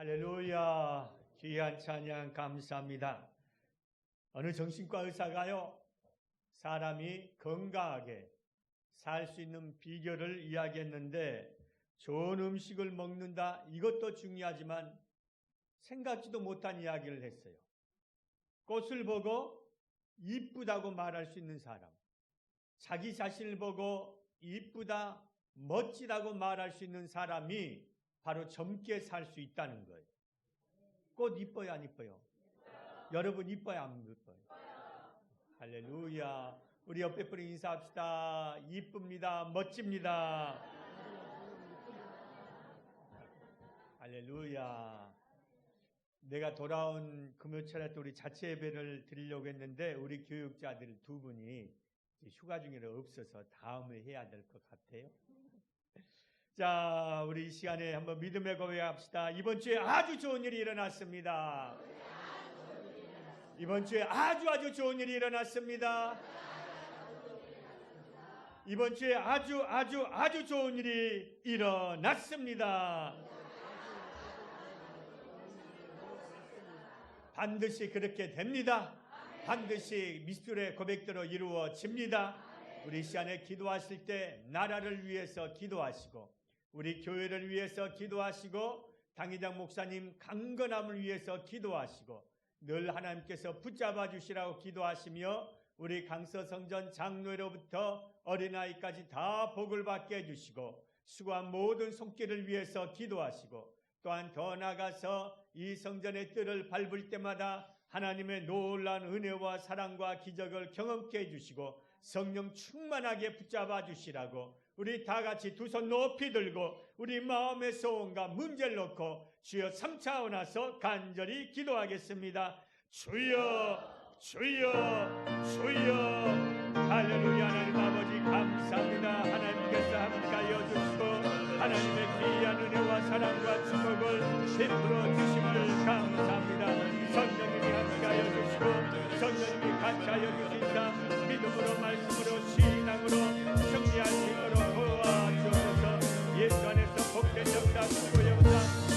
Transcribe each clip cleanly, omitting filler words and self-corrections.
할렐루야. 귀한 찬양 감사합니다. 어느 정신과 의사가요, 사람이 건강하게 살 수 있는 비결을 이야기했는데, 좋은 음식을 먹는다, 이것도 중요하지만 생각지도 못한 이야기를 했어요. 꽃을 보고 이쁘다고 말할 수 있는 사람, 자기 자신을 보고 이쁘다, 멋지다고 말할 수 있는 사람이 바로 젊게 살 수 있다는 거예요. 꽃 이뻐요, 안 이뻐요? 여러분 이뻐요, 안 이뻐요? 할렐루야. 우리 옆에 분이 인사합시다. 이쁩니다, 멋집니다. 할렐루야. 내가 돌아온 금요철에 또 우리 자체 예배를 드리려고 했는데 우리 교육자들 두 분이 휴가 중이라 없어서 다음에 해야 될 것 같아요. 자, 우리 이 시간에 한번 믿음의 고백합시다. 이번 주에 아주 좋은 일이 일어났습니다. 이번 주에 아주 좋은 일이 일어났습니다. 이번 주에 아주 좋은 일이 일어났습니다. 반드시 그렇게 됩니다. 반드시 미술의 고백대로 이루어집니다. 우리 시간에 기도하실 때 나라를 위해서 기도하시고, 우리 교회를 위해서 기도하시고, 당회장 목사님 강건함을 위해서 기도하시고, 늘 하나님께서 붙잡아 주시라고 기도하시며, 우리 강서성전 장로회로부터 어린아이까지 다 복을 받게 해주시고, 수고한 모든 손길을 위해서 기도하시고, 또한 더 나아가서 이 성전의 뜰을 밟을 때마다 하나님의 놀라운 은혜와 사랑과 기적을 경험케 해주시고 성령 충만하게 붙잡아 주시라고 우리 다 같이 두 손 높이 들고 우리 마음의 소원과 문제를 놓고 주여 3차원 나서 간절히 기도하겠습니다. 주여, 주여, 주여. 할렐루야. 하나님 아버지 감사합니다. 하나님께서 함께하여 주시고 하나님의 귀한 은혜와 사랑과 축복을 베풀어 주심을 감사합니다. 성령님이 함께하여 주시고 성령님이 같이하여 주신다. 믿음으로 말씀으로 신앙으로 승리할 수 있도록 도와주옵소서. 예수 안에서 복된 역사, 축복 역사,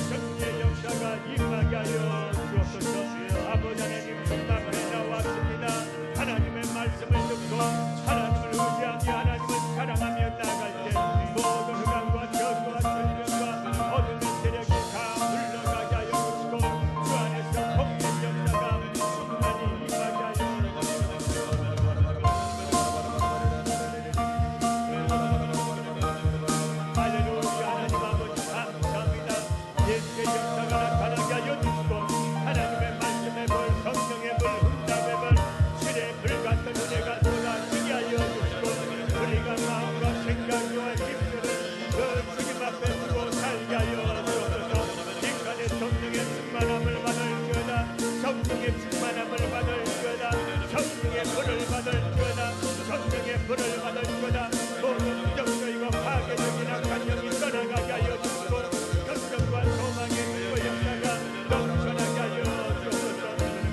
승리의 역사가 임하게 하여 주옵소서. 아버지 하나님 성당에 나왔습니다. 하나님의 말씀을 듣고 하나님을 의지하며 하나님을 사랑하며 나갈 때 모든 흑암과 저주와 절망과 어둠의 세력이 다 물러가게 하여 주시고 주 안에서 복된 역사가 충만히 임하게 하여 주옵소서. 할렐루야. 하나님 아버지 감사합니다. 예수의 역사가 나타나게 하여 주시고 하나님의 말씀의 불, 성령의 불, 응답의 불, 신의 불 같은 은혜가 쏟아지게 하여 주시고 우리가 마음과 생각과 힘들을 그 주님 앞에 두고 살게 하여 주옵소서. 인간의 성령의 충만함을 받을 거다. 성령의 충만함을 받을 거다. 성령의 불을 받을 거다. 성령의 불을 받을 거다. 모든 부정적이고 파괴적인 악한 영이 떠나가게 하여 주시고 걱정과 소망의 그 역사가 넘쳐나게 하여 주옵소서.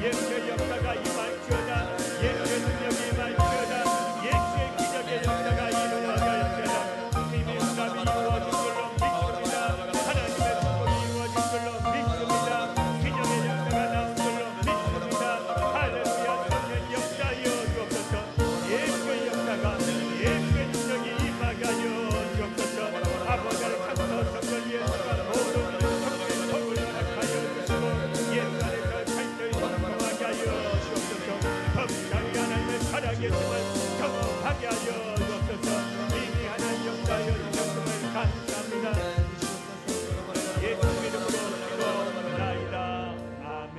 예수의 역사가 임할지어다. 예수의 능력이 임할지어다. 예수의 기적의 역사가 일어나게 할지어다. 주님의 응답이 이루어진 걸로 믿습니다. 하나님의 축복이 이루어진 걸로 믿습니다. 기적의 역사가 나온 걸로 믿습니다. 할렐루야. 성령 역사하여 주옵소서. 예수의 역사가 예수의 능력이 임하게 하여 주옵소서. 아버지를 강서성전 예수가 모든 성령의 복을 허락하여 주시고 예수 안에서 철저히 성공하게 하여 주옵소서. 범상이 하나님의 살아계심을 경험하게 하여 주옵소서. 이미 하나님 역사하여 주셨음을 감사합니다. 예수 이름으로 기도합니다. 아멘.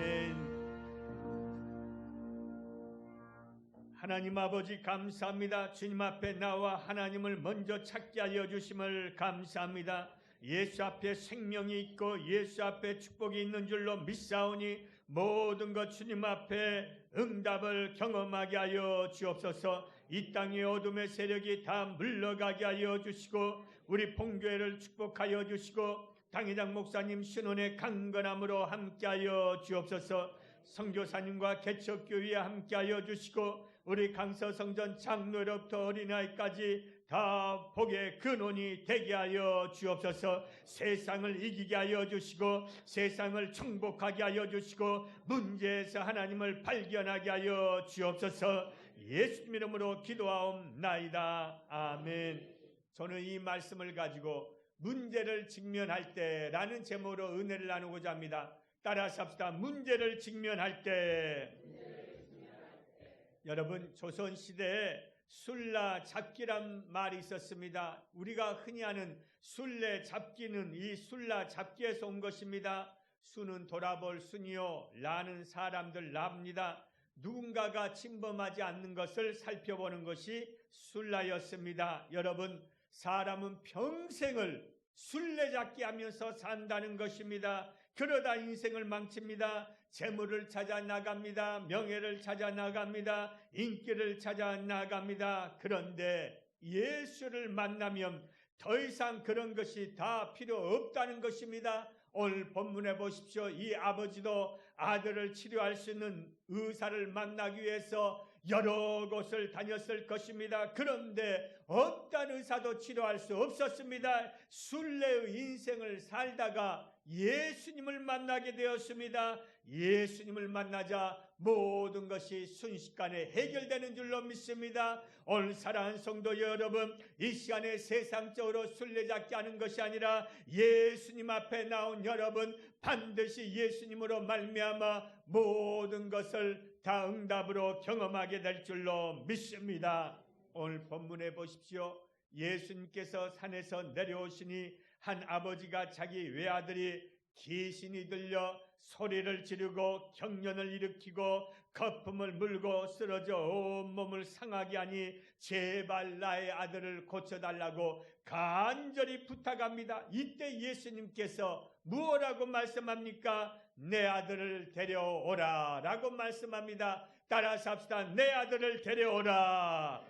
하나님 아버지 감사합니다. 주님 앞에 나와 하나님을 먼저 찾게 하여 주심을 감사합니다. 예수 앞에 생명이 있고 예수 앞에 축복이 있는 줄로 믿사오니 모든 것 주님 앞에 응답을 경험하게 하여 주옵소서. 이 땅의 어둠의 세력이 다 물러가게 하여 주시고 우리 본교회를 축복하여 주시고 당회장 목사님 신혼의 강건함으로 함께하여 주옵소서. 선교사님과 개척교회에 함께하여 주시고 우리 강서성전 장로로부터 어린아이까지 다 복의 근원이 되게 하여 주옵소서. 세상을 이기게 하여 주시고 세상을 정복하게 하여 주시고 문제에서 하나님을 발견하게 하여 주옵소서. 예수님 이름으로 기도하옵나이다. 아멘. 저는 이 말씀을 가지고 문제를 직면할 때라는 제목으로 은혜를 나누고자 합니다. 따라서 합시다. 문제를 직면할 때. 여러분, 조선시대에 술라 잡기란 말이 있었습니다. 우리가 흔히 아는 술래 잡기는 이 술라 잡기에서 온 것입니다. 수는 돌아볼 순이요 라는 사람들 랍니다. 누군가가 침범하지 않는 것을 살펴보는 것이 술라였습니다. 여러분, 사람은 평생을 술래잡기 하면서 산다는 것입니다. 그러다 인생을 망칩니다. 재물을 찾아 나갑니다. 명예를 찾아 나갑니다. 인기를 찾아 나갑니다. 그런데 예수를 만나면 더 이상 그런 것이 다 필요 없다는 것입니다. 오늘 본문에 보십시오. 이 아버지도 아들을 치료할 수 있는 의사를 만나기 위해서 여러 곳을 다녔을 것입니다. 그런데 어떤 의사도 치료할 수 없었습니다. 순례의 인생을 살다가 예수님을 만나게 되었습니다. 예수님을 만나자 모든 것이 순식간에 해결되는 줄로 믿습니다. 오늘 사랑하는 성도 여러분, 이 시간에 세상적으로 순례잡기 하는 것이 아니라 예수님 앞에 나온 여러분, 반드시 예수님으로 말미암아 모든 것을 다 응답으로 경험하게 될 줄로 믿습니다. 오늘 본문에 보십시오. 예수님께서 산에서 내려오시니 한 아버지가 자기 외아들이 귀신이 들려 소리를 지르고 경련을 일으키고 거품을 물고 쓰러져 온몸을 상하게 하니 제발 나의 아들을 고쳐달라고 간절히 부탁합니다. 이때 예수님께서 무엇라고 말씀합니까? 내 아들을 데려오라 라고 말씀합니다. 따라서 합시다. 내 아들을 데려오라.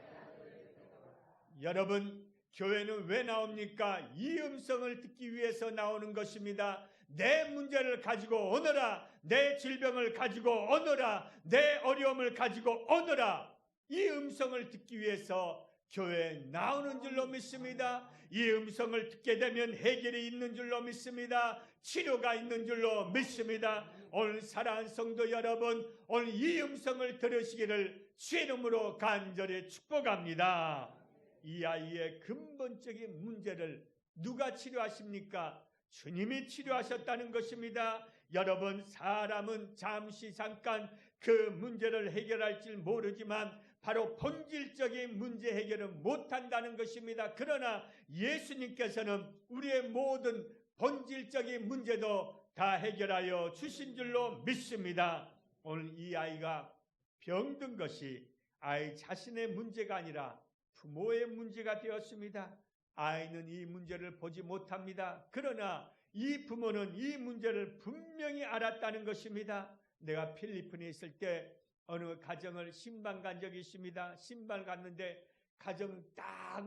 여러분, 교회는 왜 나옵니까? 이 음성을 듣기 위해서 나오는 것입니다. 내 문제를 가지고 오너라. 내 질병을 가지고 오너라. 내 어려움을 가지고 오너라. 이 음성을 듣기 위해서 교회에 나오는 줄로 믿습니다. 이 음성을 듣게 되면 해결이 있는 줄로 믿습니다. 치료가 있는 줄로 믿습니다. 오늘 사랑하는 성도 여러분, 오늘 이 음성을 들으시기를 주의 이름으로 간절히 축복합니다. 이 아이의 근본적인 문제를 누가 치료하십니까? 주님이 치료하셨다는 것입니다. 여러분, 사람은 잠시 잠깐 그 문제를 해결할 줄 모르지만 바로 본질적인 문제 해결은 못한다는 것입니다. 그러나 예수님께서는 우리의 모든 본질적인 문제도 다 해결하여 주신 줄로 믿습니다. 오늘 이 아이가 병든 것이 아이 자신의 문제가 아니라 부모의 문제가 되었습니다. 아이는 이 문제를 보지 못합니다. 그러나 이 부모는 이 문제를 분명히 알았다는 것입니다. 내가 필리핀에 있을 때 어느 가정을 신방 간 적이 있습니다. 신방 갔는데 가정 딱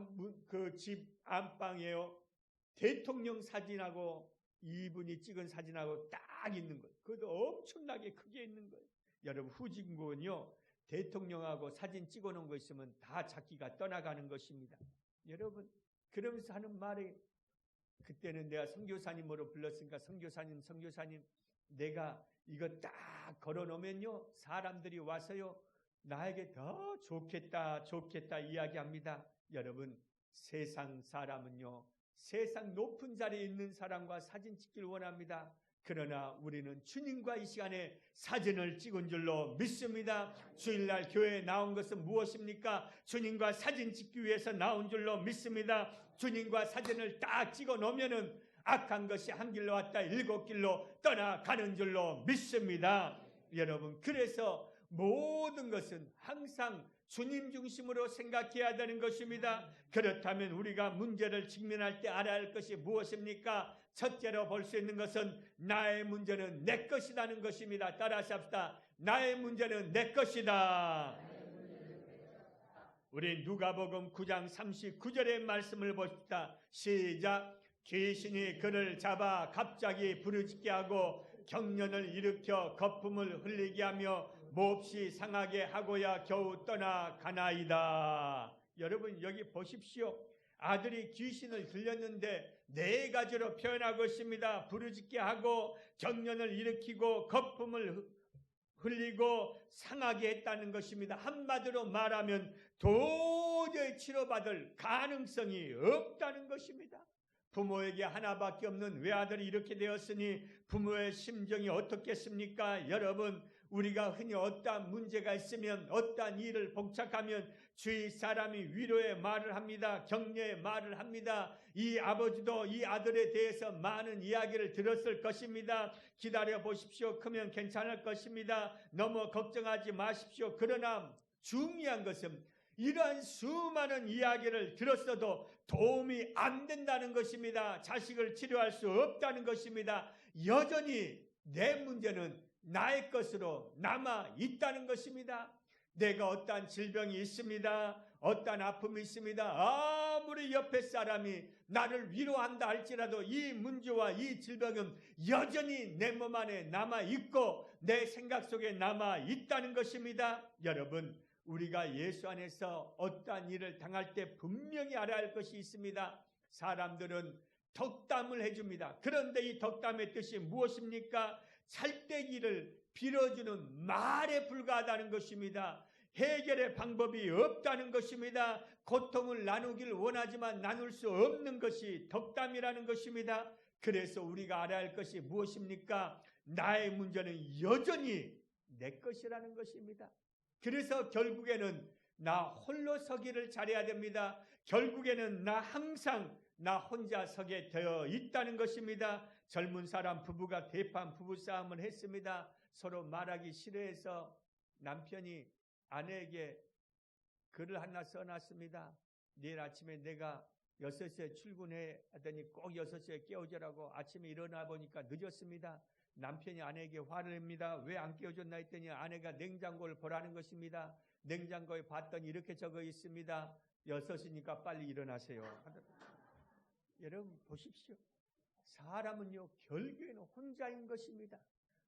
그 집 안방에요. 대통령 사진하고 이분이 찍은 사진하고 딱 있는 거예요. 그것도 엄청나게 크게 있는 거예요. 여러분, 후진국은요, 대통령하고 사진 찍어놓은 거 있으면 다 자기가 떠나가는 것입니다. 여러분, 그러면서 하는 말이, 그때는 내가 선교사님으로 불렀으니까 선교사님, 내가 이거 딱 걸어놓으면요, 사람들이 와서요, 나에게 더 좋겠다 이야기합니다. 여러분, 세상 사람은요, 세상 높은 자리에 있는 사람과 사진 찍기를 원합니다. 그러나 우리는 주님과 이 시간에 사진을 찍은 줄로 믿습니다. 주일날 교회에 나온 것은 무엇입니까? 주님과 사진 찍기 위해서 나온 줄로 믿습니다. 주님과 사진을 딱 찍어 놓으면은 악한 것이 한 길로 왔다 7길로 떠나가는 줄로 믿습니다. 여러분, 그래서 모든 것은 항상 주님 중심으로 생각해야 되는 것입니다. 그렇다면 우리가 문제를 직면할 때 알아야 할 것이 무엇입니까? 첫째로 볼 수 있는 것은 나의 문제는 내 것이라는 것입니다. 따라서 합시다. 나의 문제는 내 것이다. 우리 누가복음 9장 39절의 말씀을 봅시다. 시작. 귀신이 그를 잡아 갑자기 부르짖게 하고 경련을 일으켜 거품을 흘리게 하며 몹시 상하게 하고야 겨우 떠나가나이다. 여러분 여기 보십시오. 아들이 귀신을 들렸는데 4가지로 표현하고 있습니다. 부르짖게 하고 경련을 일으키고 거품을 흘리고 상하게 했다는 것입니다. 한마디로 말하면 도저히 치료받을 가능성이 없다는 것입니다. 부모에게 하나밖에 없는 외아들이 이렇게 되었으니 부모의 심정이 어떻겠습니까? 여러분, 우리가 흔히 어떠한 문제가 있으면, 어떠한 일을 복잡하면 주위 사람이 위로의 말을 합니다. 격려의 말을 합니다. 이 아버지도 이 아들에 대해서 많은 이야기를 들었을 것입니다. 기다려 보십시오. 크면 괜찮을 것입니다. 너무 걱정하지 마십시오. 그러나 중요한 것은 이러한 수많은 이야기를 들었어도 도움이 안 된다는 것입니다. 자식을 치료할 수 없다는 것입니다. 여전히 내 문제는 나의 것으로 남아 있다는 것입니다. 내가 어떠한 질병이 있습니다. 어떠한 아픔이 있습니다. 아무리 옆에 사람이 나를 위로한다 할지라도 이 문제와 이 질병은 여전히 내 몸 안에 남아 있고 내 생각 속에 남아 있다는 것입니다. 여러분, 우리가 예수 안에서 어떠한 일을 당할 때 분명히 알아야 할 것이 있습니다. 사람들은 덕담을 해줍니다. 그런데 이 덕담의 뜻이 무엇입니까? 찰때기를 빌어주는 말에 불과하다는 것입니다. 해결의 방법이 없다는 것입니다. 고통을 나누길 원하지만 나눌 수 없는 것이 덕담이라는 것입니다. 그래서 우리가 알아야 할 것이 무엇입니까? 나의 문제는 여전히 내 것이라는 것입니다. 그래서 결국에는 나 홀로 서기를 잘해야 됩니다. 결국에는 항상 나 혼자 서게 되어 있다는 것입니다. 젊은 사람 부부가 대판 부부싸움을 했습니다. 서로 말하기 싫어해서 남편이 아내에게 글을 하나 써놨습니다. 내일 아침에 내가 6시에 출근해 하더니 꼭 6시에 깨워주라고. 아침에 일어나 보니까 늦었습니다. 남편이 아내에게 화를 냅니다. 왜 안 깨워줬나 했더니 아내가 냉장고를 보라는 것입니다. 냉장고에 봤더니 이렇게 적어 있습니다. 6시니까 빨리 일어나세요. 여러분 보십시오. 사람은요 결국에는 혼자인 것입니다.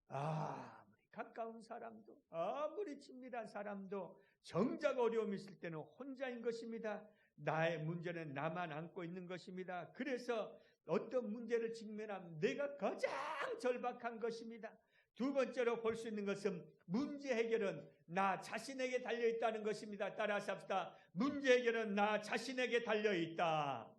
아무리 가까운 사람도 아무리 친밀한 사람도 정작 어려움이 있을 때는 혼자인 것입니다. 나의 문제는 나만 안고 있는 것입니다. 그래서 어떤 문제를 직면하면 내가 가장 절박한 것입니다. 두 번째로 볼 수 있는 것은 문제 해결은 나 자신에게 달려있다는 것입니다. 따라서 합시다. 문제 해결은 나 자신에게 달려있다.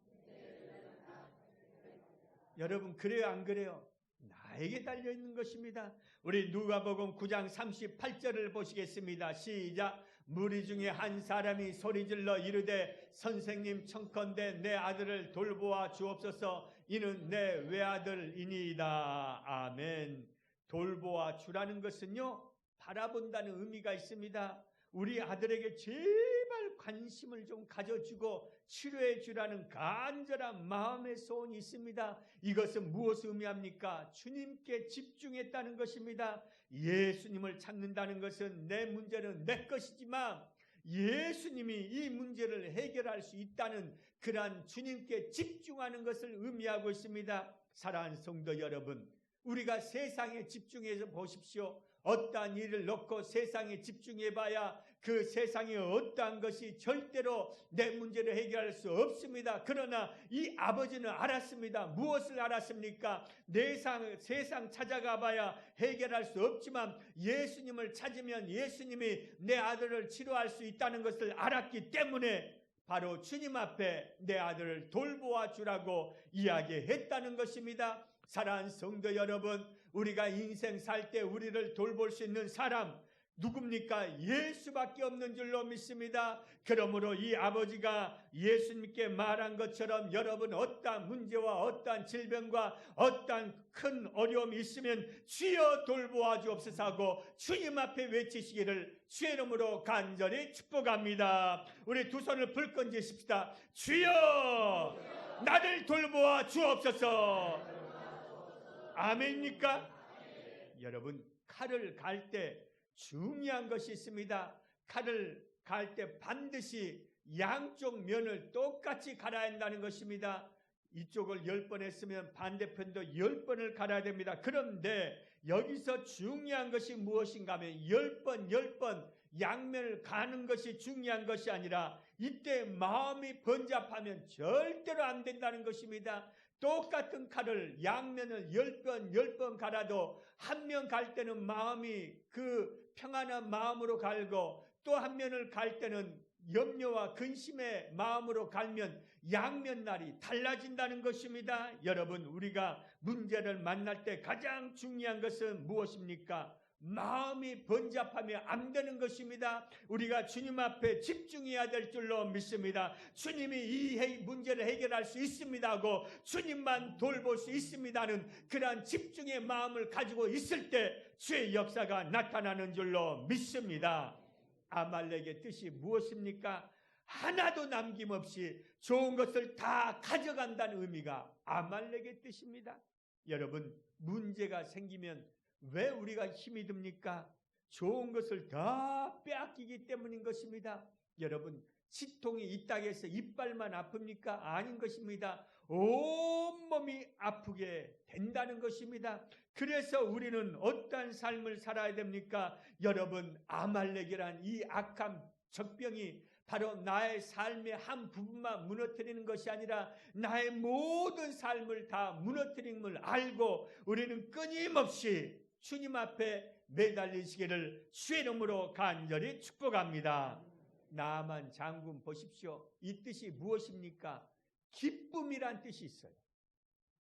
여러분 그래요 안 그래요? 나에게 달려있는 것입니다. 우리 누가복음 9장 38절을 보시겠습니다. 시작. 무리 중에 한 사람이 소리질러 이르되 선생님 청컨대 내 아들을 돌보아 주옵소서. 이는 내 외아들이니이다. 아멘. 돌보아 주라는 것은요 바라본다는 의미가 있습니다. 우리 아들에게 제발 관심을 좀 가져주고 치료해 주라는 간절한 마음의 소원이 있습니다. 이것은 무엇을 의미합니까? 주님께 집중했다는 것입니다. 예수님을 찾는다는 것은 내 문제는 내 것이지만 예수님이 이 문제를 해결할 수 있다는 그러한 주님께 집중하는 것을 의미하고 있습니다. 사랑하는 성도 여러분, 우리가 세상에 집중해서 보십시오. 어떠한 일을 놓고 세상에 집중해봐야 그 세상에 어떠한 것이 절대로 내 문제를 해결할 수 없습니다. 그러나 이 아버지는 알았습니다. 무엇을 알았습니까? 세상 찾아가봐야 해결할 수 없지만 예수님을 찾으면 예수님이 내 아들을 치료할 수 있다는 것을 알았기 때문에 바로 주님 앞에 내 아들을 돌보아 주라고 이야기했다는 것입니다. 사랑하는 성도 여러분, 우리가 인생 살 때 우리를 돌볼 수 있는 사람 누굽니까? 예수밖에 없는 줄로 믿습니다. 그러므로 이 아버지가 예수님께 말한 것처럼 여러분 어떠한 문제와 어떠한 질병과 어떠한 큰 어려움이 있으면 주여 돌보아 주옵소서 하고 주님 앞에 외치시기를 주의 이름으로 간절히 축복합니다. 우리 두 손을 불끈 드십시다. 주여 나를 돌보아 주옵소서. 아멘입니까? 여러분 칼을 갈 때 중요한 것이 있습니다. 칼을 갈 때 반드시 양쪽 면을 똑같이 갈아야 한다는 것입니다. 이쪽을 10번 했으면 반대편도 10번을 갈아야 됩니다. 그런데 여기서 중요한 것이 무엇인가 하면 10번 양면을 가는 것이 중요한 것이 아니라 이때 마음이 번잡하면 절대로 안 된다는 것입니다. 똑같은 칼을 양면을 10번 갈아도 한 면 갈 때는 마음이 그 평안한 마음으로 갈고 또 한 면을 갈 때는 염려와 근심의 마음으로 갈면 양면날이 달라진다는 것입니다. 여러분, 우리가 문제를 만날 때 가장 중요한 것은 무엇입니까? 마음이 번잡하면 안 되는 것입니다. 우리가 주님 앞에 집중해야 될 줄로 믿습니다. 주님이 이 문제를 해결할 수 있습니다 하고 주님만 돌볼 수 있습니다는 그러한 집중의 마음을 가지고 있을 때 주의 역사가 나타나는 줄로 믿습니다. 아말렉의 뜻이 무엇입니까? 하나도 남김없이 좋은 것을 다 가져간다는 의미가 아말렉의 뜻입니다. 여러분, 문제가 생기면 왜 우리가 힘이 듭니까? 좋은 것을 다 빼앗기기 때문인 것입니다. 여러분, 치통이 있다고 해서 이빨만 아픕니까? 아닌 것입니다. 온몸이 아프게 된다는 것입니다. 그래서 우리는 어떠한 삶을 살아야 됩니까? 여러분, 아말렉이란 이 악한 적병이 바로 나의 삶의 한 부분만 무너뜨리는 것이 아니라 나의 모든 삶을 다 무너뜨리는 걸 알고 우리는 끊임없이 주님 앞에 매달리시기를 주의 이름으로 간절히 축복합니다. 나아만 장군 보십시오. 이 뜻이 무엇입니까? 기쁨이란 뜻이 있어요.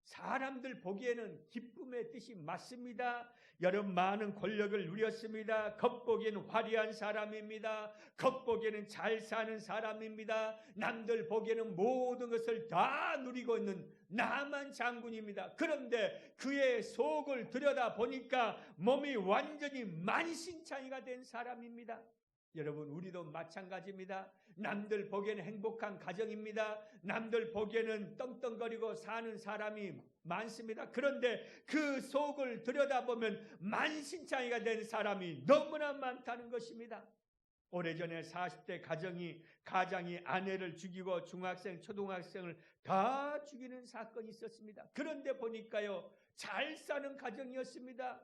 사람들 보기에는 기쁨의 뜻이 맞습니다. 여러분, 많은 권력을 누렸습니다. 겉보기에는 화려한 사람입니다. 겉보기에는 잘 사는 사람입니다. 남들 보기에는 모든 것을 다 누리고 있는 나만 장군입니다. 그런데 그의 속을 들여다보니까 몸이 완전히 만신창이가 된 사람입니다. 여러분, 우리도 마찬가지입니다. 남들 보기에는 행복한 가정입니다. 남들 보기에는 떵떵거리고 사는 사람이 많습니다. 그런데 그 속을 들여다보면 만신창이가 된 사람이 너무나 많다는 것입니다. 오래전에 40대 가장이 아내를 죽이고 중학생, 초등학생을 다 죽이는 사건이 있었습니다. 그런데 보니까요, 잘 사는 가정이었습니다.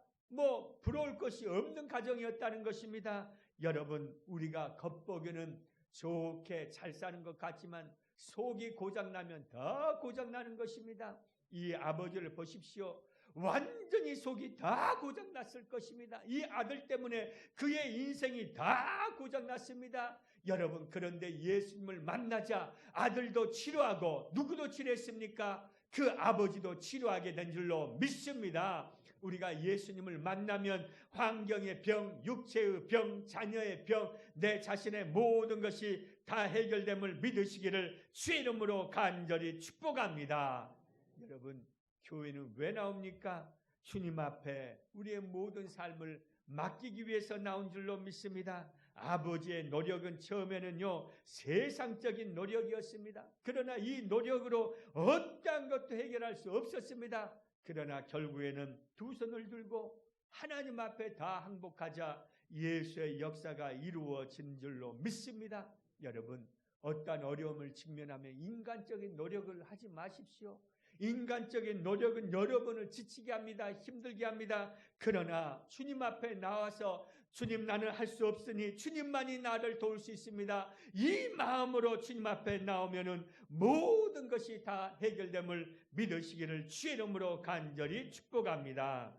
부러울 것이 없는 가정이었다는 것입니다. 여러분, 우리가 겉보기에는 좋게 잘 사는 것 같지만 속이 고장나면 더 고장나는 것입니다. 이 아버지를 보십시오. 완전히 속이 다 고장났을 것입니다. 이 아들 때문에 그의 인생이 다 고장났습니다. 여러분, 그런데 예수님을 만나자 아들도 치료하고 누구도 치료했습니까? 그 아버지도 치료하게 된 줄로 믿습니다. 우리가 예수님을 만나면 환경의 병, 육체의 병, 자녀의 병, 내 자신의 모든 것이 다 해결됨을 믿으시기를 주의 이름으로 간절히 축복합니다. 여러분, 교회는 왜 나옵니까? 주님 앞에 우리의 모든 삶을 맡기기 위해서 나온 줄로 믿습니다. 아버지의 노력은 처음에는요, 세상적인 노력이었습니다. 그러나 이 노력으로 어떠한 것도 해결할 수 없었습니다. 그러나 결국에는 두 손을 들고 하나님 앞에 다 항복하자 예수의 역사가 이루어진 줄로 믿습니다. 여러분, 어떠한 어려움을 직면하면 인간적인 노력을 하지 마십시오. 인간적인 노력은 여러분을 지치게 합니다. 힘들게 합니다. 그러나 주님 앞에 나와서 주님, 나는 할 수 없으니 주님만이 나를 도울 수 있습니다. 이 마음으로 주님 앞에 나오면은 모든 것이 다 해결됨을 믿으시기를 주의 이름으로 간절히 축복합니다.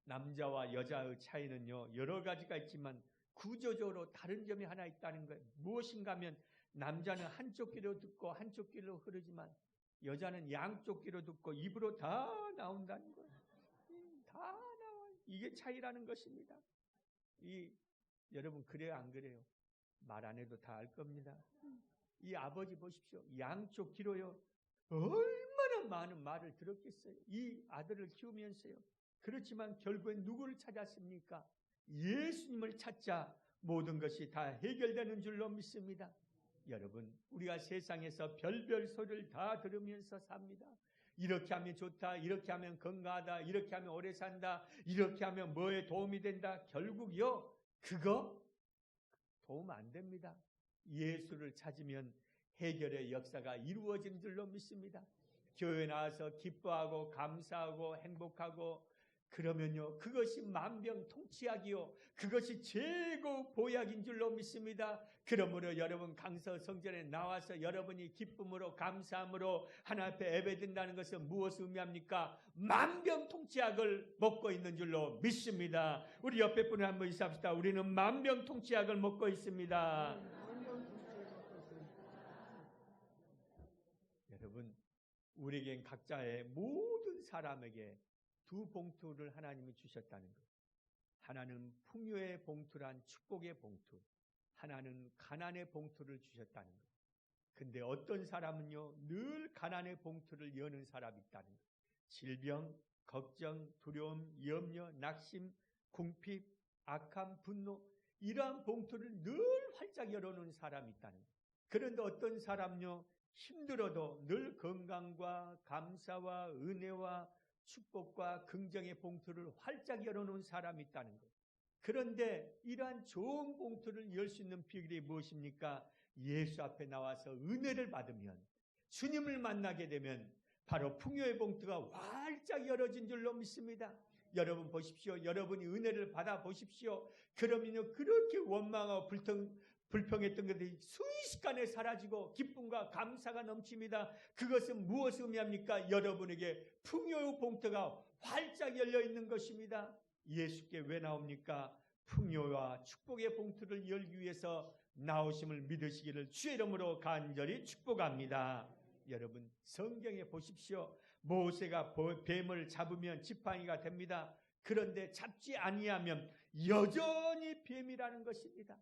남자와 여자의 차이는요, 여러 가지가 있지만 구조적으로 다른 점이 하나 있다는 거예요. 무엇인가 하면 남자는 한쪽 귀로 듣고 한쪽 귀로 흐르지만 여자는 양쪽 귀로 듣고 입으로 다 나온다는 거예요. 다 나와요. 이게 차이라는 것입니다. 여러분, 그래요 안 그래요? 말 안 해도 다 알 겁니다. 이 아버지 보십시오. 양쪽 귀로요, 얼마나 많은 말을 들었겠어요. 이 아들을 키우면서요. 그렇지만 결국엔 누구를 찾았습니까? 예수님을 찾자 모든 것이 다 해결되는 줄로 믿습니다. 여러분, 우리가 세상에서 별별 소리를 다 들으면서 삽니다. 이렇게 하면 좋다, 이렇게 하면 건강하다, 이렇게 하면 오래 산다, 이렇게 하면 뭐에 도움이 된다. 결국요, 그거 도움 안 됩니다. 예수를 찾으면 해결의 역사가 이루어진 줄로 믿습니다. 교회 나와서 기뻐하고 감사하고 행복하고 그러면요, 그것이 만병통치약이요, 그것이 최고 보약인 줄로 믿습니다. 그러므로 여러분 강서 성전에 나와서 여러분이 기쁨으로 감사함으로 하나님 앞에 예배드린다는 것은 무엇을 의미합니까? 만병통치약을 먹고 있는 줄로 믿습니다. 우리 옆에 분을 한번 인사합시다. 우리는 만병통치약을 먹고 있습니다. 여러분, 우리에겐 각자의 모든 사람에게 두 봉투를 하나님이 주셨다는 것. 하나는 풍요의 봉투란 축복의 봉투, 하나는 가난의 봉투를 주셨다는 것. 근데 어떤 사람은요, 늘 가난의 봉투를 여는 사람이 있다는 것. 질병, 걱정, 두려움, 염려, 낙심, 궁핍, 악함, 분노, 이러한 봉투를 늘 활짝 열어놓은 사람이 있다는 것. 그런데 어떤 사람요, 힘들어도 늘 건강과 감사와 은혜와 축복과 긍정의 봉투를 활짝 열어놓은 사람이 있다는 것. 그런데 이러한 좋은 봉투를 열 수 있는 비결이 무엇입니까? 예수 앞에 나와서 은혜를 받으면, 주님을 만나게 되면 바로 풍요의 봉투가 활짝 열어진 줄로 믿습니다. 여러분 보십시오. 여러분이 은혜를 받아 보십시오. 그러면요, 그렇게 원망하고 불평했던 것들이 순식간에 사라지고 기쁨과 감사가 넘칩니다. 그것은 무엇을 의미합니까? 여러분에게 풍요의 봉투가 활짝 열려 있는 것입니다. 예수께 왜 나옵니까? 풍요와 축복의 봉투를 열기 위해서 나오심을 믿으시기를 주의 이름으로 간절히 축복합니다. 여러분, 성경에 보십시오. 모세가 뱀을 잡으면 지팡이가 됩니다. 그런데 잡지 아니하면 여전히 뱀이라는 것입니다.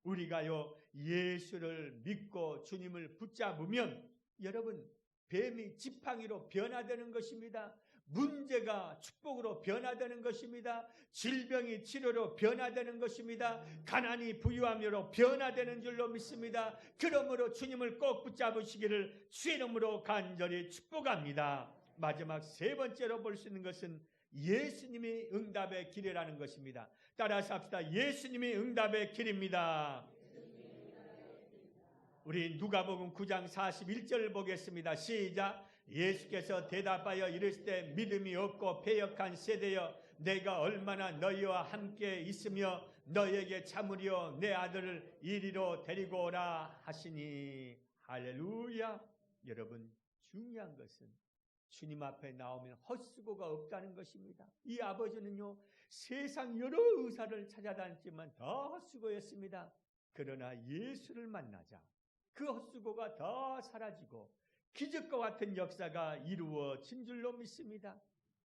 우리가요, 예수를 믿고 주님을 붙잡으면 여러분, 뱀이 지팡이로 변화되는 것입니다. 문제가 축복으로 변화되는 것입니다. 질병이 치료로 변화되는 것입니다. 가난이 부유함으로 변화되는 줄로 믿습니다. 그러므로 주님을 꼭 붙잡으시기를 주의 이름으로 간절히 축복합니다. 마지막 세 번째로 볼 수 있는 것은 예수님이 응답의 길이라는 것입니다. 따라서 합시다. 예수님이 응답의 길입니다. 우리 누가복음 9장 41절을 보겠습니다. 시작. 예수께서 대답하여 이르실 때 믿음이 없고 패역한 세대여, 내가 얼마나 너희와 함께 있으며 너희에게 참으려 내 아들을 이리로 데리고 오라 하시니. 할렐루야. 여러분, 중요한 것은 주님 앞에 나오면 헛수고가 없다는 것입니다. 이 아버지는요, 세상 여러 의사를 찾아다녔지만 다 헛수고였습니다. 그러나 예수를 만나자 그 헛수고가 다 사라지고 기적과 같은 역사가 이루어진 줄로 믿습니다.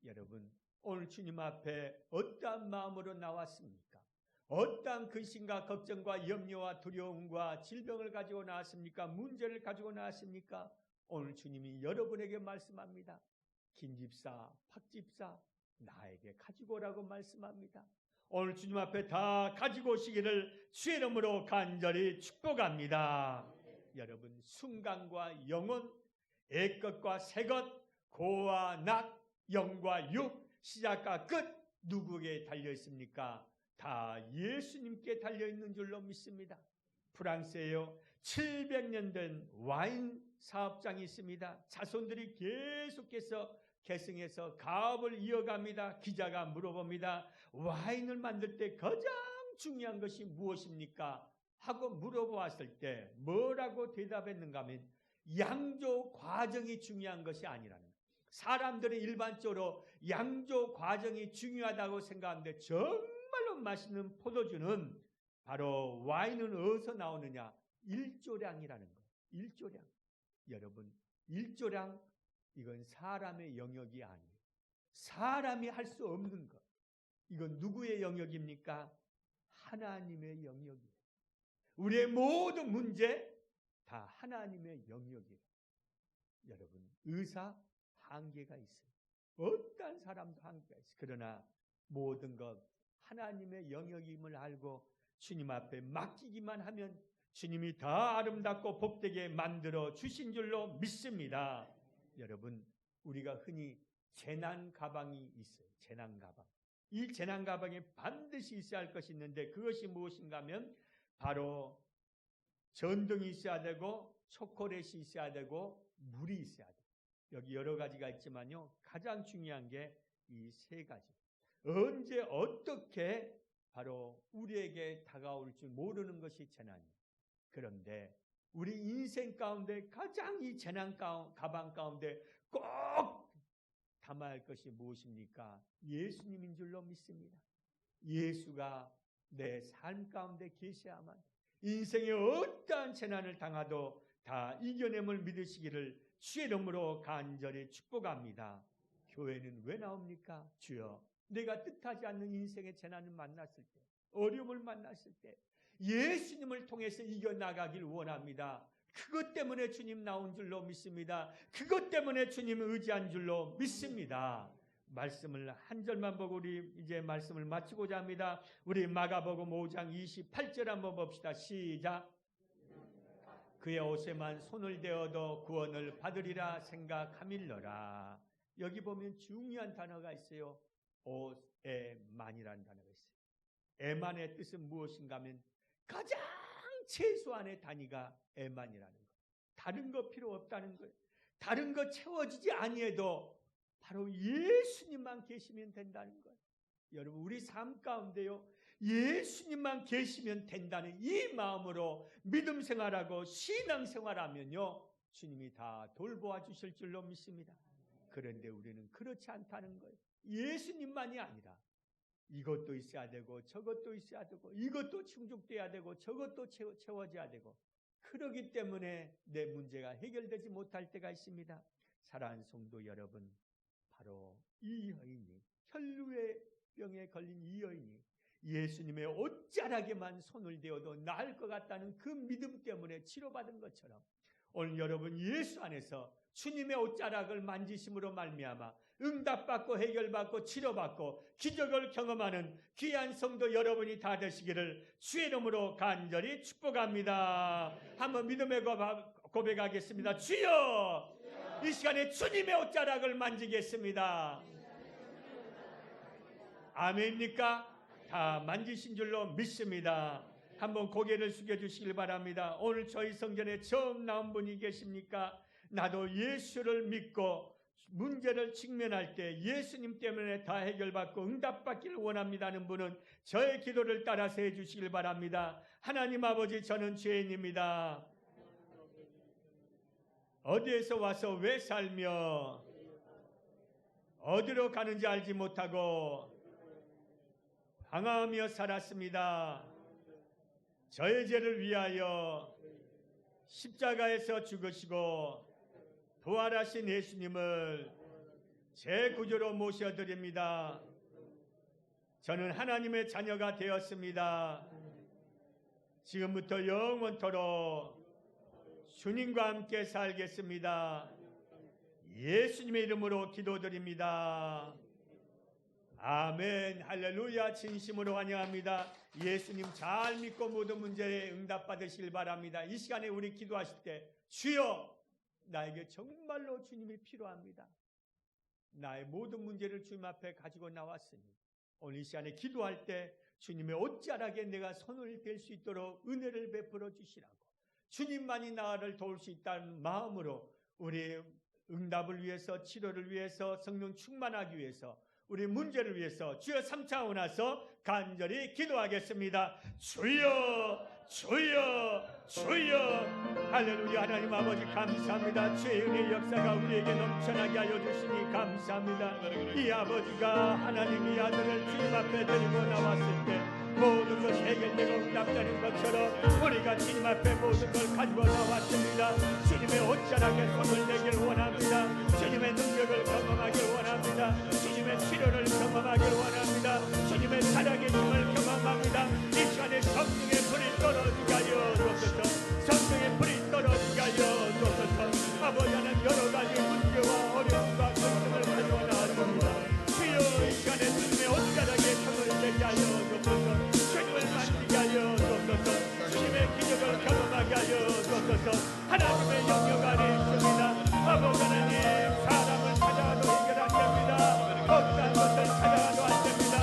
여러분, 오늘 주님 앞에 어떠한 마음으로 나왔습니까? 어떠한 근심과 걱정과 염려와 두려움과 질병을 가지고 나왔습니까? 문제를 가지고 나왔습니까? 오늘 주님이 여러분에게 말씀합니다. 김집사, 팍집사, 나에게 가지고 오라고 말씀합니다. 오늘 주님 앞에 다 가지고 오시기를 주의 이름으로 간절히 축복합니다. 여러분, 순간과 영혼, 애것과 새것, 고와 낙, 영과 육, 시작과 끝, 누구에게 달려 있습니까? 다 예수님께 달려 있는 줄로 믿습니다. 프랑스에요, 700년 된 와인 사업장이 있습니다. 자손들이 계속해서 계승해서 가업을 이어갑니다. 기자가 물어봅니다. 와인을 만들 때 가장 중요한 것이 무엇입니까? 하고 물어보았을 때 뭐라고 대답했는가 하면 양조 과정이 중요한 것이 아니라는 거예요. 사람들은 일반적으로 양조 과정이 중요하다고 생각하는데 정말로 맛있는 포도주는 바로 와인은 어디서 나오느냐? 일조량이라는 거예요. 일조량. 여러분, 일조량, 이건 사람의 영역이 아니에요. 사람이 할 수 없는 것. 이건 누구의 영역입니까? 하나님의 영역이에요. 우리의 모든 문제 다 하나님의 영역이에요. 여러분, 의사 한계가 있어요. 어떤 사람도 한계가 있어요. 그러나 모든 것 하나님의 영역임을 알고 주님 앞에 맡기기만 하면 주님이 더 아름답고 복되게 만들어 주신 줄로 믿습니다. 여러분, 우리가 흔히 재난 가방이 있어요. 재난 가방. 이 재난 가방에 반드시 있어야 할 것이 있는데 그것이 무엇인가 하면 바로 전등이 있어야 되고 초콜릿이 있어야 되고 물이 있어야 돼요. 여기 여러 가지가 있지만요, 가장 중요한 게 이 세 가지. 언제 어떻게 바로 우리에게 다가올 줄 모르는 것이 재난이에요. 그런데 우리 인생 가운데 가장 이 재난 가방 가운데 꼭 담아야 할 것이 무엇입니까? 예수님인 줄로 믿습니다. 예수가 내 삶 가운데 계셔야만 인생의 어떠한 재난을 당하도 다 이겨냄을 믿으시기를 주의 이름으로 간절히 축복합니다. 교회는 왜 나옵니까? 주여, 내가 뜻하지 않는 인생의 재난을 만났을 때, 어려움을 만났을 때 예수님을 통해서 이겨나가길 원합니다. 그것 때문에 주님 나온 줄로 믿습니다. 그것 때문에 주님을 의지한 줄로 믿습니다. 말씀을 한 절만 보고 우리 이제 말씀을 마치고자 합니다. 우리 마가복음 5장 28절 한번 봅시다. 시작. 그의 옷에만 손을 대어도 구원을 받으리라 생각함일러라. 여기 보면 중요한 단어가 있어요. 옷에만이라는 단어가 있어요. 에만의 뜻은 무엇인가 하면 가장 최소한의 단위가 에만이라는 것. 다른 거 필요 없다는 거예요. 다른 거 채워지지 아니해도 바로 예수님만 계시면 된다는 거예요. 여러분, 우리 삶 가운데요, 예수님만 계시면 된다는 이 마음으로 믿음 생활하고 신앙 생활하면요, 주님이 다 돌보아 주실 줄로 믿습니다. 그런데 우리는 그렇지 않다는 거예요. 예수님만이 아니라 이것도 있어야 되고 저것도 있어야 되고 이것도 충족돼야 되고 저것도 채워져야 되고, 그러기 때문에 내 문제가 해결되지 못할 때가 있습니다. 사랑하는 성도 여러분, 바로 이 여인이, 혈루의 병에 걸린 이 여인이 예수님의 옷자락에만 손을 대어도 나을 것 같다는 그 믿음 때문에 치료받은 것처럼, 오늘 여러분 예수 안에서 주님의 옷자락을 만지심으로 말미암아 응답받고 해결받고 치료받고 기적을 경험하는 귀한 성도 여러분이 다 되시기를 주의 이름으로 간절히 축복합니다. 한번 믿음의 고백하겠습니다. 주여, 이 시간에 주님의 옷자락을 만지겠습니다. 아멘입니까? 다 만지신 줄로 믿습니다. 한번 고개를 숙여주시길 바랍니다. 오늘 저희 성전에 처음 나온 분이 계십니까? 나도 예수를 믿고 문제를 직면할 때 예수님 때문에 다 해결받고 응답받기를 원합니다 하는 분은 저의 기도를 따라서 해주시길 바랍니다. 하나님 아버지, 저는 죄인입니다. 어디에서 와서 왜 살며 어디로 가는지 알지 못하고 방황하며 살았습니다. 저의 죄를 위하여 십자가에서 죽으시고 부활하신 예수님을 제 구주로 모셔드립니다. 저는 하나님의 자녀가 되었습니다. 지금부터 영원토록 주님과 함께 살겠습니다. 예수님의 이름으로 기도드립니다. 아멘. 할렐루야. 진심으로 환영합니다. 예수님 잘 믿고 모든 문제에 응답받으시길 바랍니다. 이 시간에 우리 기도하실 때, 주여, 나에게 정말로 주님이 필요합니다. 나의 모든 문제를 주님 앞에 가지고 나왔으니 오늘 이 시간에 기도할 때 주님의 옷자락에 내가 손을 댈 수 있도록 은혜를 베풀어 주시라고, 주님만이 나를 도울 수 있다는 마음으로 우리 응답을 위해서, 치료를 위해서, 성령 충만하기 위해서, 우리 문제를 위해서 주여 3차 나서 간절히 기도하겠습니다. 주여, 주여, 주여. 할렐루야. 하나님 아버지 감사합니다. 주의 은혜의 역사가 우리에게 넘쳐나게 하여 주시니 감사합니다. 이 아버지가 하나님의 아들을 주님 앞에 들고 나왔을 때 모든 것이 해결되고 응답되는 것처럼 우리가 주님 앞에 모든 걸 가지고 나왔습니다. 주님의 옷자락에 손을 내길 원합니다. 주님의 능력을 경험하길 원합니다. 주님의 치료를 경험하길 원합니다. 주님의 사랑의 힘을 경험합니다. 이 시간에 성령의 불이 떨어지게 하여 주옵소서. 성령의 불이 떨어지게 하여 주옵소서. 아버지, 하나님 여러 가지 문제와 어려움과 걱정을 가지고 나왔습니다. 주여, 이 시간에 주님의 옷자락에 손을 대게 하여 주옵소서. 주님을 만지게 하여 주옵소서. 주님의 기적을 경험하게 하여 주옵소서. 하나님의 영역 안에 있습니다. 아버지 하나님, 사람을 찾아가도 해결 안 됩니다. 어떠한 것을 찾아가도 안 됩니다.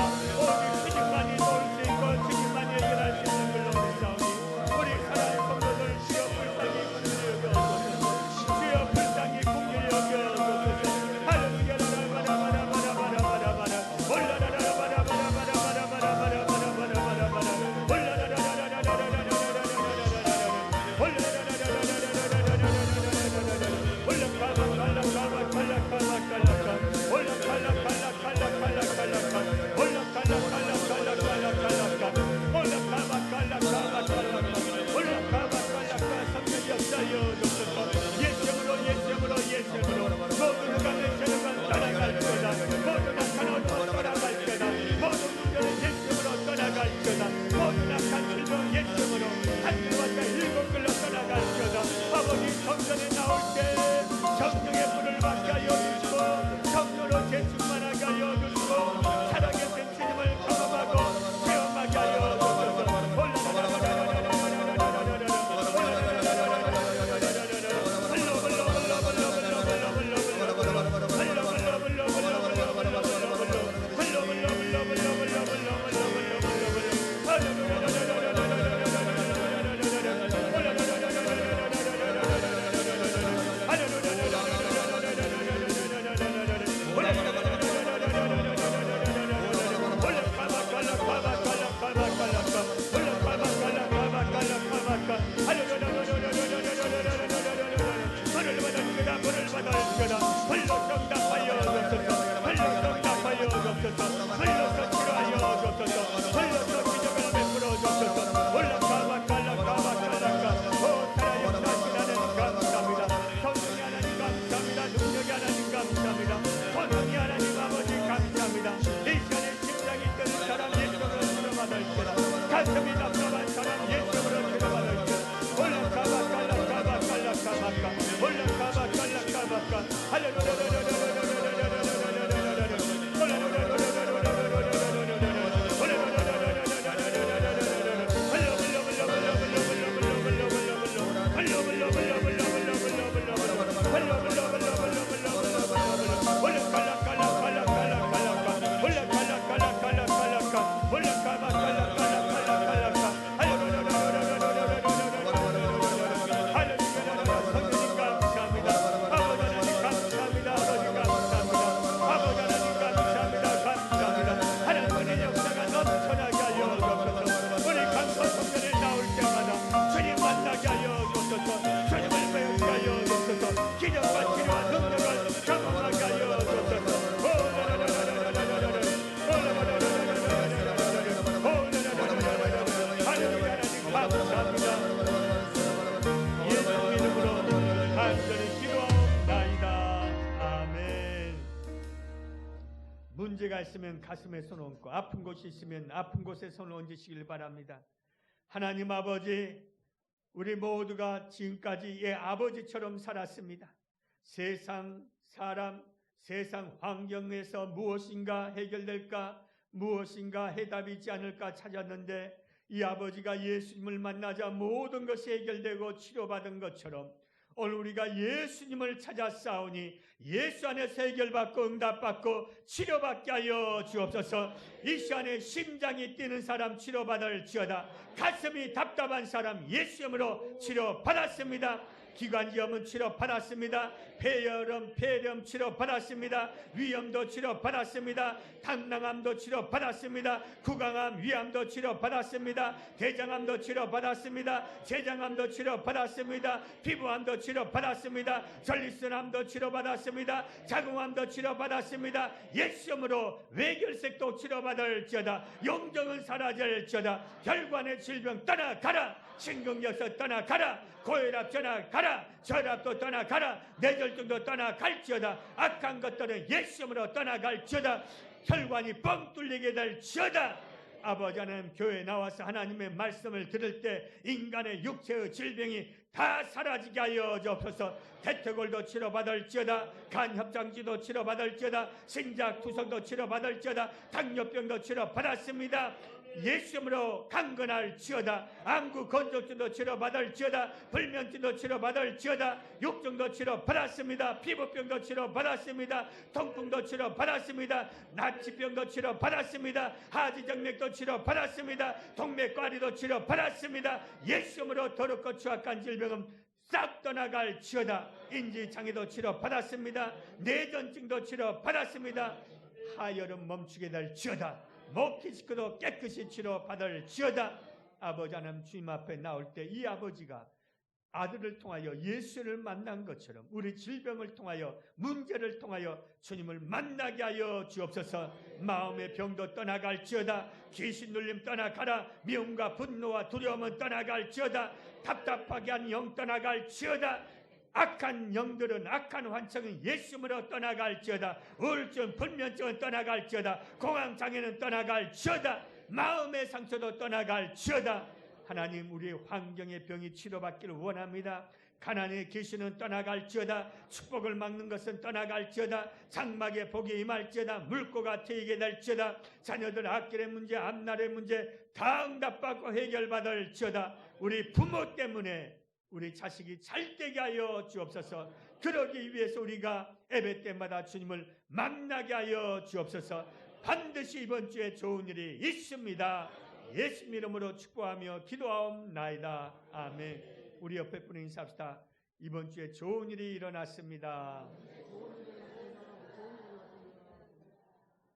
있으면 가슴에 손 얹고 아픈 곳이 있으면 아픈 곳에 손을 얹으시길 바랍니다. 하나님 아버지, 우리 모두가 지금까지 예 아버지처럼 살았습니다. 세상 사람, 세상 환경에서 무엇인가 해결될까, 무엇인가 해답이 있지 않을까 찾았는데 이 아버지가 예수님을 만나자 모든 것이 해결되고 치료받은 것처럼 오늘 우리가 예수님을 찾아 싸우니 예수 안에서 해결받고 응답받고 치료받게 하여 주옵소서. 이 시간에 심장이 뛰는 사람 치료받을지어다. 가슴이 답답한 사람 예수 이름으로 치료받았습니다. 기관지염은 치료받았습니다. 폐렴 치료받았습니다. 위염도 치료받았습니다. 당낭암도 치료받았습니다. 구강암, 위암도 치료받았습니다. 대장암도 치료받았습니다. 제장암도 치료받았습니다. 피부암도 치료받았습니다. 전립선암도 치료받았습니다. 자궁암도 치료받았습니다. 예수님으로 외결색도 치료받을지어다. 용종은 사라질지어다. 혈관의 질병 떠나가라. 심근경색 떠나가라. 고혈압 떠나가라. 저혈압도 떠나가라. 뇌졸중도 떠나갈지어다. 악한 것들은 예수님으로 떠나갈지어다. 혈관이 뻥 뚫리게 될지어다. 아버지 하나님, 교회에 나와서 하나님의 말씀을 들을 때 인간의 육체의 질병이 다 사라지게 하여 주옵소서. 대퇴골도 치료받을지어다. 간협장지도 치료받을지어다. 신장투석도 치료받을지어다. 당뇨병도 치료받았습니다. 예수님으로 강건할지어다. 안구 건조증도 치료받을지어다. 불면증도 치료받을지어다. 욕증도 치료받았습니다. 피부병도 치료받았습니다. 통풍도 치료받았습니다. 나치병도 치료받았습니다. 하지정맥도 치료받았습니다. 동맥과리도 치료받았습니다. 예수님으로 더럽고 추악한 질병은 싹 떠나갈지어다. 인지장애도 치료받았습니다. 뇌전증도 치료받았습니다. 하혈은 멈추게 될지어다. 목기식도 깨끗이 치료받을지어다. 아버지 하나님, 주님 앞에 나올 때 이 아버지가 아들을 통하여 예수를 만난 것처럼 우리 질병을 통하여 문제를 통하여 주님을 만나게 하여 주옵소서. 마음의 병도 떠나갈지어다. 귀신 눌림 떠나가라. 미움과 분노와 두려움은 떠나갈지어다. 답답하게 한 영 떠나갈지어다. 악한 영들은, 악한 환청은 예수님으로 떠나갈지어다. 우울증, 불면증은 떠나갈지어다. 공황장애는 떠나갈지어다. 마음의 상처도 떠나갈지어다. 하나님, 우리 환경의 병이 치료받기를 원합니다. 가난의 귀신은 떠나갈지어다. 축복을 막는 것은 떠나갈지어다. 장막의 복이 임할지어다. 물고가 트이게 될지어다. 자녀들 학길의 문제, 앞날의 문제 다 응답받고 해결받을지어다. 우리 부모 때문에 우리 자식이 잘되게 하여 주옵소서. 그러기 위해서 우리가 예배 때마다 주님을 만나게 하여 주옵소서. 반드시 이번 주에 좋은 일이 있습니다. 예수 이름으로 축복하며 기도하옵나이다. 아멘. 우리 옆에 분에 인사합시다. 이번 주에 좋은 일이 일어났습니다.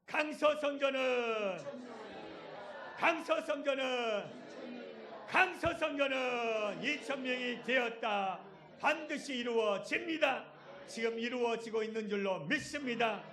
강서성전은 2,000명이 되었다. 반드시 이루어집니다. 지금 이루어지고 있는 줄로 믿습니다.